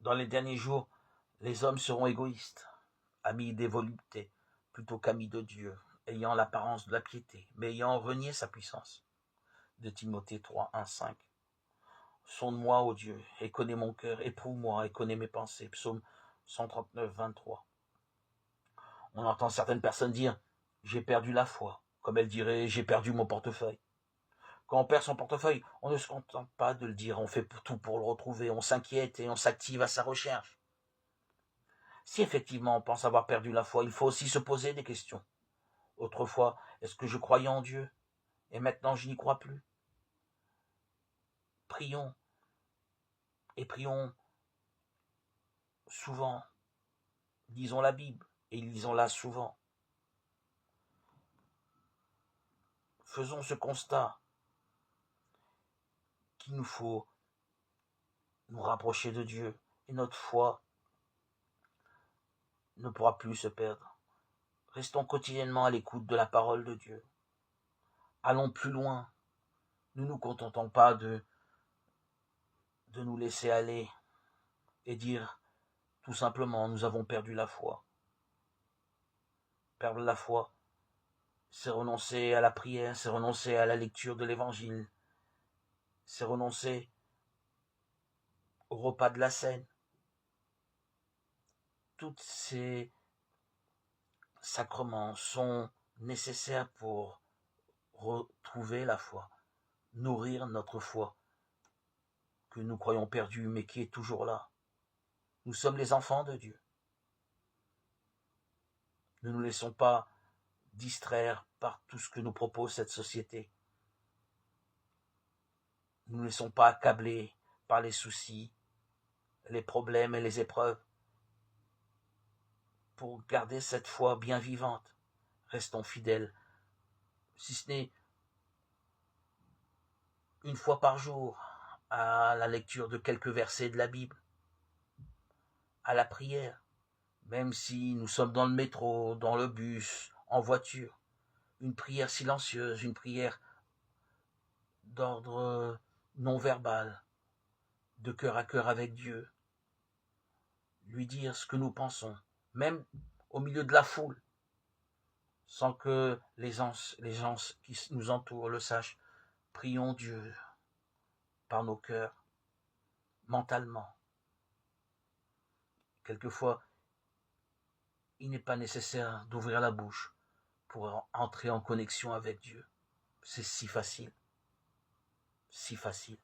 Dans les derniers jours, les hommes seront égoïstes, amis des voluptés, plutôt qu'amis de Dieu, ayant l'apparence de la piété, mais ayant renié sa puissance. De Timothée 3, 1, 5. Sonde-moi, ô Dieu, et connais mon cœur, éprouve-moi et connais mes pensées. Psaume 139, 23. On entend certaines personnes dire « j'ai perdu la foi », comme elles diraient « j'ai perdu mon portefeuille ». Quand on perd son portefeuille, on ne se contente pas de le dire, on fait tout pour le retrouver, on s'inquiète et on s'active à sa recherche. Si effectivement on pense avoir perdu la foi, il faut aussi se poser des questions. Autrefois, est-ce que je croyais en Dieu? Et maintenant, je n'y crois plus. Prions, et prions souvent. Lisons la Bible, et lisons-la souvent. Faisons ce constat qu'il nous faut nous rapprocher de Dieu, et notre foi ne pourra plus se perdre. Restons quotidiennement à l'écoute de la parole de Dieu. Allons plus loin. Ne nous contentons pas de nous laisser aller et dire tout simplement nous avons perdu la foi. Perdre la foi, c'est renoncer à la prière, c'est renoncer à la lecture de l'évangile, c'est renoncer au repas de la scène. Tous ces sacrements sont nécessaires pour retrouver la foi, nourrir notre foi, que nous croyons perdue, mais qui est toujours là. Nous sommes les enfants de Dieu. Ne nous laissons pas distraire par tout ce que nous propose cette société. Ne nous laissons pas accabler par les soucis, les problèmes et les épreuves. Pour garder cette foi bien vivante, restons fidèles, si ce n'est une fois par jour, à la lecture de quelques versets de la Bible, à la prière, même si nous sommes dans le métro, dans le bus, en voiture, une prière silencieuse, une prière d'ordre non verbal, de cœur à cœur avec Dieu, lui dire ce que nous pensons, même au milieu de la foule, sans que les gens qui nous entourent le sachent. Prions Dieu par nos cœurs, mentalement. Quelquefois, il n'est pas nécessaire d'ouvrir la bouche pour entrer en connexion avec Dieu. C'est si facile, si facile.